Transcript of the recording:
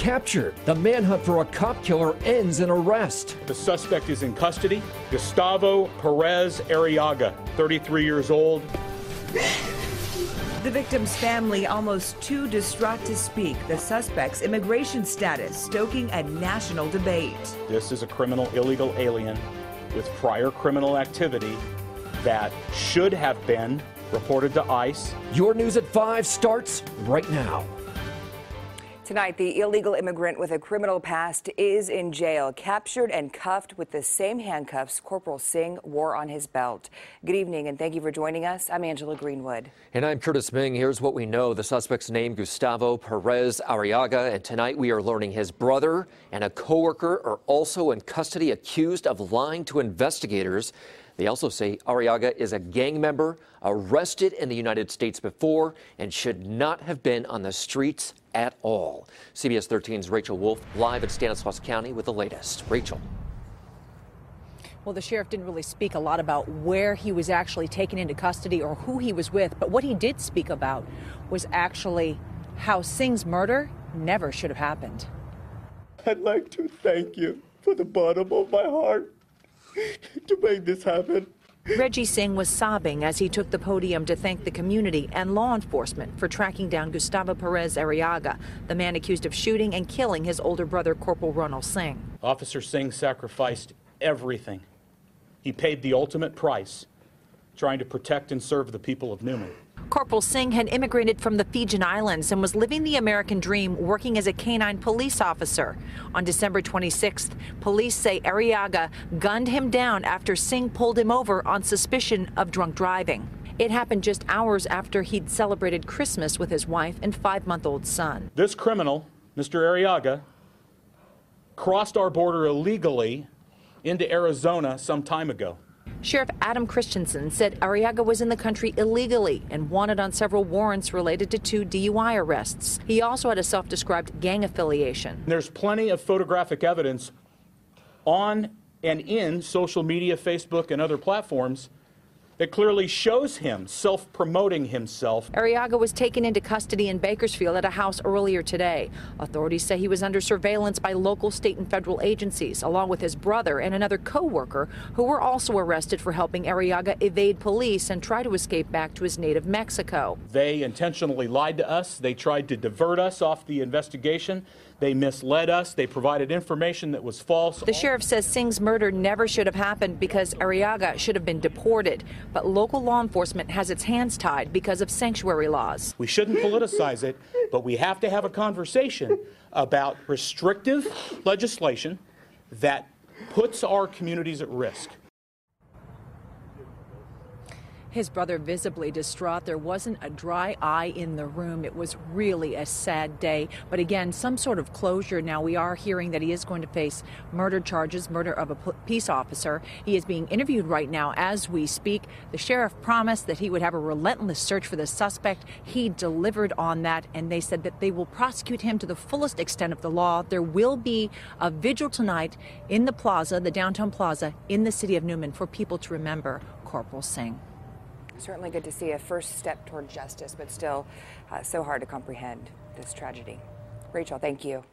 captured. The manhunt for a cop killer ends in arrest. The suspect is in custody. Gustavo Perez Arriaga, 33 years old. The victim's family almost too distraught to speak. The suspect's immigration status stoking a national debate. This is a criminal illegal alien with prior criminal activity that should have been reported to ICE. Your News at 5 starts right now. Tonight, the illegal immigrant with a criminal past is in jail, captured and cuffed with the same handcuffs Corporal Singh wore on his belt. Good evening, and thank you for joining us. I'm Angela Greenwood. And I'm Curtis Ming. Here's what we know. The suspect's name, Gustavo Perez Arriaga, and tonight we are learning his brother and a coworker are also in custody, accused of lying to investigators. They also say Arriaga is a gang member, arrested in the United States before, and should not have been on the streets at all. CBS 13's Rachel Wolf live at Stanislaus County with the latest. Rachel. Well, the sheriff didn't really speak a lot about where he was actually taken into custody or who he was with, but what he did speak about was actually how Singh's murder never should have happened. I'd like to thank you from the bottom of my heart to make this happen. Reggie Singh was sobbing as he took the podium to thank the community and law enforcement for tracking down Gustavo Perez Arriaga, the man accused of shooting and killing his older brother, Corporal Singh. Officer Singh sacrificed everything. He paid the ultimate price, trying to protect and serve the people of Newman. Corporal Singh had immigrated from the Fijian Islands and was living the American dream working as a canine police officer. On December 26th, police say Arriaga gunned him down after Singh pulled him over on suspicion of drunk driving. It happened just hours after he'd celebrated Christmas with his wife and 5-month-old son. This criminal, Mr. Arriaga, crossed our border illegally into Arizona some time ago. Sheriff Adam Christianson said Arriaga was in the country illegally and wanted on several warrants related to 2 DUI arrests. He also had a self-described gang affiliation. There's plenty of photographic evidence on and in social media, Facebook, and other platforms that clearly shows him self-promoting himself. Arriaga was taken into custody in Bakersfield at a house earlier today. Authorities say he was under surveillance by local, state, and federal agencies, along with his brother and another co-worker who were also arrested for helping Arriaga evade police and try to escape back to his native Mexico. They intentionally lied to us. They tried to divert us off the investigation. They misled us. They provided information that was false. The sheriff says Singh's murder never should have happened because Arriaga should have been deported. But local law enforcement has its hands tied because of sanctuary laws. We shouldn't politicize it, but we have to have a conversation about restrictive legislation that puts our communities at risk. His brother visibly distraught. There wasn't a dry eye in the room. It was really a sad day. But again, some sort of closure. Now we are hearing that he is going to face murder charges, murder of a peace officer. He is being interviewed right now as we speak. The sheriff promised that he would have a relentless search for the suspect. He delivered on that, and they said that they will prosecute him to the fullest extent of the law. There will be a vigil tonight in the plaza, the downtown plaza in the city of Newman, for people to remember Corporal Singh. Certainly good to see a first step toward justice, but still so hard to comprehend this tragedy. Rachel, thank you.